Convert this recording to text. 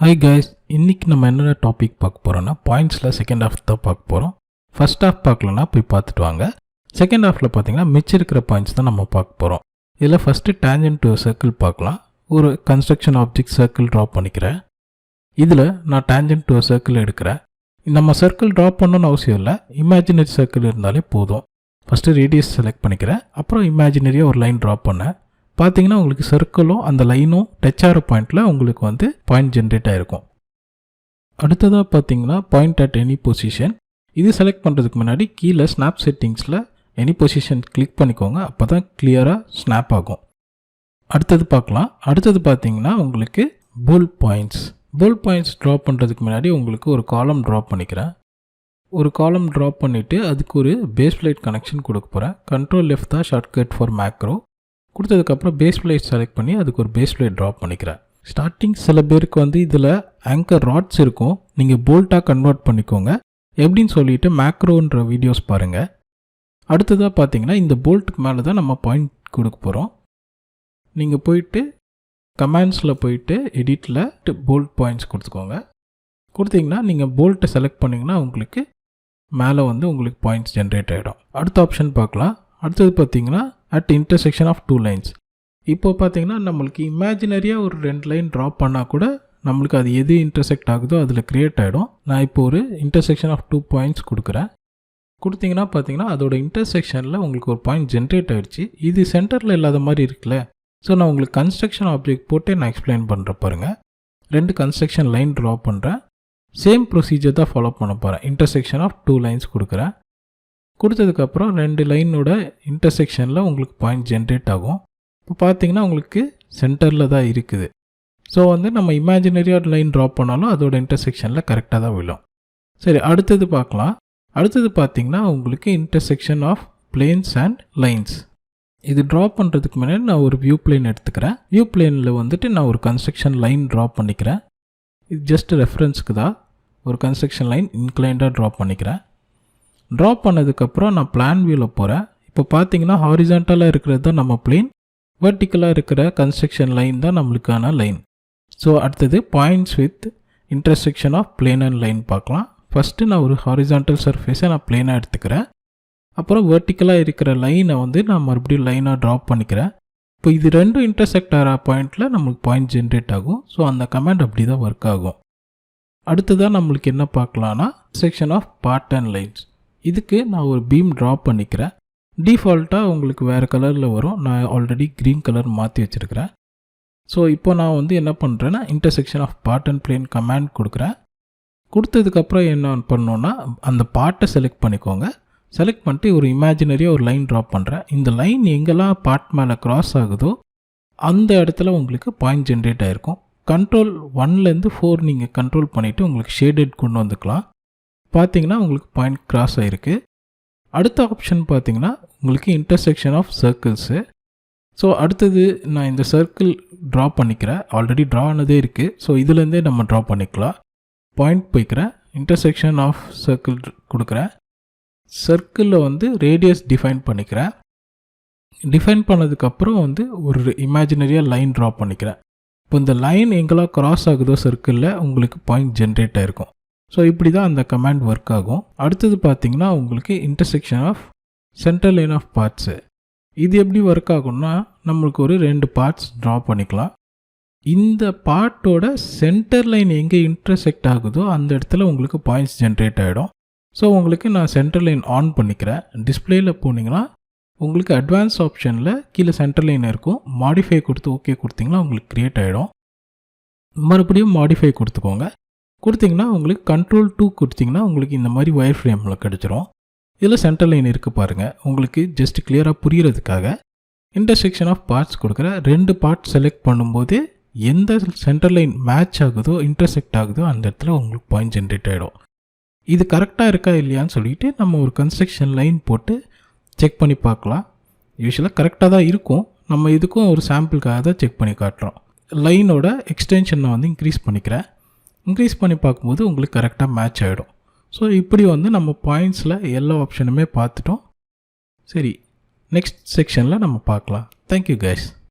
Hi guys, இன்றைக்கி நம்ம என்னென்ன டாபிக் பார்க்க போகிறோன்னா பாயிண்ட்ஸில் செகண்ட் ஹாஃப் தான் பார்க்க போகிறோம். ஃபர்ஸ்ட் ஹாஃப் பார்க்கலன்னா போய் பார்த்துட்டு வாங்க. செகண்ட் ஹாஃபில் பார்த்தீங்கன்னா மிச்சம் இருக்கிற பாயிண்ட்ஸ் தான் நம்ம பார்க்க போகிறோம். இதில் ஃபஸ்ட்டு டேஞ்சன்ட் டு சர்க்கிள் பார்க்கலாம். ஒரு கன்ஸ்ட்ரக்ஷன் ஆப்ஜெக்ட் சர்க்கிள் ட்ரா பண்ணிக்கிறேன். இதில் நான் டேஞ்சன்ட் டு சர்க்கிள் எடுக்கிறேன். நம்ம சர்க்கிள் ட்ரா பண்ணணும்னு அவசியம் இல்லை, இமேஜினரி சர்க்கிள் இருந்தாலே போதும். ஃபஸ்ட்டு ரேடியஸ் செலக்ட் பண்ணிக்கிறேன், அப்புறம் இமேஜினரியாக ஒரு லைன் ட்ரா பண்ணேன். பார்த்தீங்கன்னா உங்களுக்கு சர்க்கிளும் அந்த லைனும் டச் ஆகிற பாயிண்டில் உங்களுக்கு வந்து பாயிண்ட் ஜென்ரேட் ஆகிருக்கும். அடுத்ததாக பார்த்தீங்கன்னா பாயிண்ட் அட் எனி பொசிஷன். இது செலக்ட் பண்ணுறதுக்கு முன்னாடி கீழே ஸ்னாப் செட்டிங்ஸில் எனி பொசிஷன் கிளிக் பண்ணிக்கோங்க, அப்போ தான் கிளியராக ஸ்னாப் ஆகும். அடுத்தது பார்க்கலாம். அடுத்தது பார்த்தீங்கன்னா உங்களுக்கு போல் பாயிண்ட்ஸ் ட்ரா பண்ணுறதுக்கு முன்னாடி உங்களுக்கு ஒரு காலம் ட்ரா பண்ணிக்கிறேன். ஒரு காலம் ட்ரா பண்ணிவிட்டு அதுக்கு ஒரு பேஸ் பிளேட் கனெக்ஷன் கொடுக்க போகிறேன். கண்ட்ரோல் லெஃப்ட் தான் ஷார்ட்கட் ஃபார் மேக்ரோ. கொடுத்ததுக்கப்புறம் பேஸ் பிளேட் செலக்ட் பண்ணி அதுக்கு ஒரு பேஸ் பிளேட் ட்ரா பண்ணிக்கிறேன். ஸ்டார்டிங் சில பேருக்கு வந்து இதில் ஆங்கர் ராட்ஸ் இருக்கும், நீங்கள் போல்ட்டாக கன்வெர்ட் பண்ணிக்கோங்க. எப்படின்னு சொல்லிவிட்டு மேக்ரோன்ற வீடியோஸ் பாருங்கள். அடுத்ததாக பார்த்தீங்கன்னா இந்த போல்ட்டுக்கு மேலே தான் நம்ம பாயிண்ட் கொடுக்க போகிறோம். நீங்கள் போயிட்டு கமாண்ட்ஸில் போயிட்டு எடிட்டில் போல்ட் பாயிண்ட்ஸ் கொடுத்துக்கோங்க. கொடுத்தீங்கன்னா நீங்கள் போல்ட்டை செலக்ட் பண்ணிங்கன்னா உங்களுக்கு மேலே வந்து உங்களுக்கு பாயிண்ட்ஸ் ஜென்ரேட் ஆகிடும். அடுத்த ஆப்ஷன் பார்க்கலாம். அடுத்தது பார்த்தீங்கன்னா at intersection of two lines. இப்போ பார்த்தீங்கன்னா நம்மளுக்கு இமேஜினரியாக ஒரு 2 லைன் ட்ரா பண்ணால் கூட நம்மளுக்கு அது எது இன்டர்செக்ட் ஆகுதோ அதில் க்ரியேட் ஆகிடும். நான் இப்போ ஒரு இன்டர்செக்ஷன் ஆஃப் 2 பாயிண்ட்ஸ் கொடுக்குறேன். கொடுத்தீங்கன்னா பார்த்தீங்கன்னா அதோட இன்டர்செக்ஷனில் உங்களுக்கு ஒரு பாயிண்ட் ஜென்ரேட் ஆகிடுச்சு. இது சென்டரில் இல்லாத மாதிரி இருக்குல்ல. ஸோ நான் உங்களுக்கு கன்ஸ்ட்ரக்ஷன் ஆப்ஜெக்ட் போட்டே நான் எக்ஸ்பிளைன் பண்ணுற பாருங்கள். 2 கன்ஸ்ட்ரக்ஷன் லைன் ட்ரா பண்ணுறேன். சேம் ப்ரொசீஜர் தான் ஃபாலோ பண்ண போகிறேன். இன்டர்செக்ஷன் ஆஃப் 2 லைன்ஸ் கொடுக்குறேன். கொடுத்ததுக்கப்புறம் 2 லைனோட இன்டர்செக்ஷனில் உங்களுக்கு பாயிண்ட் ஜென்ரேட் ஆகும். இப்போ பார்த்தீங்கன்னா உங்களுக்கு சென்டரில் தான் இருக்குது. ஸோ வந்து நம்ம இமேஜினரியாக லைன் ட்ரா பண்ணாலும் அதோட இன்டர்செக்ஷனில் கரெக்டாக தான் விழும். சரி, அடுத்தது பார்க்கலாம். அடுத்தது பார்த்தீங்கன்னா உங்களுக்கு intersection of planes and lines. இது ட்ரா பண்ணுறதுக்கு முன்னாடி நான் ஒரு வியூ பிளேன் எடுத்துக்கிறேன். வியூ பிளேனில் வந்துட்டு நான் ஒரு கன்ஸ்ட்ரக்ஷன் லைன் ட்ரா பண்ணிக்கிறேன். இது ஜஸ்ட் ரெஃபரன்ஸுக்கு தான். ஒரு கன்ஸ்ட்ரக்ஷன் லைன் இன்க்ளைண்டாக ட்ரா பண்ணிக்கிறேன். ட்ரா பண்ணதுக்கப்புறம் நான் பிளான் வியூவில் போகிறேன். இப்போ பார்த்தீங்கன்னா ஹாரிசான்டலாக இருக்கிறது தான் நம்ம பிளேன், வெர்டிக்கலாக இருக்கிற கன்ஸ்ட்ரக்ஷன் லைன் தான் நம்மளுக்கான லைன். ஸோ அடுத்தது points with intersection of plane and line பார்க்கலாம். ஃபஸ்ட்டு நான் ஒரு ஹாரிசான்டல் சர்ஃபேஸை நான் பிளேனாக எடுத்துக்கிறேன். அப்புறம் வெர்டிக்கலாக இருக்கிற லைனை வந்து நான் மறுபடியும் லைனாக ட்ரா பண்ணிக்கிறேன். இப்போ இது 2 இன்டர்செக்ட் ஆகிற பாயிண்டில் நம்மளுக்கு பாயிண்ட் ஜென்ரேட் ஆகும். ஸோ அந்த கமாண்ட் அப்படி தான் ஒர்க் ஆகும். அடுத்ததாக நம்மளுக்கு என்ன பார்க்கலான்னா section of part and lines. இதுக்கு நான் ஒரு பீம் ட்ரா பண்ணிக்கிறேன். டிஃபால்ட்டாக உங்களுக்கு வேறு கலரில் வரும். நான் ஆல்ரெடி க்ரீன் கலர் மாற்றி வச்சுருக்கிறேன். ஸோ இப்போ நான் வந்து என்ன பண்ணுறேன்னா intersection of part and plane command கொடுக்குறேன். கொடுத்ததுக்கப்புறம் என்ன பண்ணோன்னா அந்த பார்ட்டை செலக்ட் பண்ணிக்கோங்க. செலக்ட் பண்ணிட்டு ஒரு இமேஜினரியாக ஒரு லைன் ட்ரா பண்ணுறேன். இந்த லைன் எங்கெல்லாம் பார்ட் மேலே க்ராஸ் ஆகுதோ அந்த இடத்துல உங்களுக்கு பாயிண்ட் ஜென்ரேட் ஆகிருக்கும். கண்ட்ரோல் 1லேருந்து 4 நீங்கள் கண்ட்ரோல் பண்ணிவிட்டு உங்களுக்கு ஷேடட் கொண்டு வந்துக்கலாம். பார்த்தீங்கன்னா உங்களுக்கு பாயிண்ட் கிராஸ் ஆகிருக்கு. அடுத்த ஆப்ஷன் பார்த்தீங்கன்னா உங்களுக்கு இன்டர்செக்ஷன் ஆஃப் சர்க்கிள்ஸு. ஸோ அடுத்தது நான் இந்த சர்க்கிள் ட்ரா பண்ணிக்கிறேன். ஆல்ரெடி ட்ரா ஆனதே இருக்குது. ஸோ இதுலேருந்தே நம்ம ட்ரா பண்ணிக்கலாம். பாயிண்ட் போய்க்கிறேன், இன்டர்செக்ஷன் ஆஃப் சர்க்கிள் கொடுக்குறேன். சர்க்கிளில் வந்து ரேடியஸ் டிஃபைன் பண்ணிக்கிறேன். டிஃபைன் பண்ணதுக்கப்புறம் வந்து ஒரு இமேஜினரியாக லைன் ட்ரா பண்ணிக்கிறேன். இப்போ இந்த லைன் எங்கெல்லாம் கிராஸ் ஆகுதோ சர்க்கிளில் உங்களுக்கு பாயிண்ட் ஜென்ரேட் ஆகிருக்கும். ஸோ இப்படி தான் அந்த கமாண்ட் ஒர்க் ஆகும். அடுத்தது பார்த்தீங்கன்னா உங்களுக்கு intersection of centre line of parts. இது எப்படி ஒர்க் ஆகும்னா நம்மளுக்கு ஒரு 2 பார்ட்ஸ் ட்ரா பண்ணிக்கலாம். இந்த பார்ட்டோட சென்டர் லைன் எங்கே இன்டர்செக்ட் ஆகுதோ அந்த இடத்துல உங்களுக்கு பாயிண்ட்ஸ் ஜென்ரேட் ஆகிடும். ஸோ உங்களுக்கு நான் சென்டர் லைன் ஆன் பண்ணிக்கிறேன். டிஸ்பிளேயில் போனீங்கன்னா உங்களுக்கு அட்வான்ஸ் ஆப்ஷனில் கீழே சென்டர் லைன் இருக்கும். மாடிஃபை கொடுத்து ஓகே கொடுத்தீங்கன்னா உங்களுக்கு க்ரியேட் ஆகிடும். மறுபடியும் மாடிஃபை கொடுத்துக்கோங்க. கொடுத்தீங்கன்னா உங்களுக்கு கண்ட்ரோல் 2 கொடுத்தீங்கன்னா உங்களுக்கு இந்த மாதிரி ஒயர் ஃப்ரேமில் கிடச்சிரும். இதில் சென்டர் லைன் இருக்குது பாருங்கள். உங்களுக்கு ஜஸ்ட் கிளியராக புரிகிறதுக்காக இன்டர்செக்ஷன் ஆஃப் பார்ட்ஸ் கொடுக்குற 2 பார்ட் செலக்ட் பண்ணும்போது எந்த சென்டர் லைன் மேட்ச் ஆகுதோ இன்டர்செக்ட் ஆகுதோ அந்த இடத்துல உங்களுக்கு பாயிண்ட் ஜென்ரேட் ஆகிடும். இது கரெக்டாக இருக்கா இல்லையான்னு சொல்லிட்டு நம்ம ஒரு கன்ஸ்ட்ரக்ஷன் லைன் போட்டு செக் பண்ணி பார்க்கலாம். யூஸ்வலாக கரெக்டாக தான் இருக்கும். நம்ம இதுக்கும் ஒரு சாம்பிளுக்காக தான் செக் பண்ணி காட்டுறோம். லைனோட எக்ஸ்டென்ஷன் நான் வந்து இன்க்ரீஸ் பண்ணிக்கிறேன். இன்க்ரீஸ் பண்ணி பார்க்கும்போது உங்களுக்கு கரெக்டாக மேட்ச் ஆகிடும். ஸோ இப்படி வந்து நம்ம பாயிண்ட்ஸில் எல்லா ஆப்ஷனுமே பார்த்துட்டோம். சரி, நெக்ஸ்ட் செக்ஷனில் நம்ம பார்க்கலாம். Thank you guys.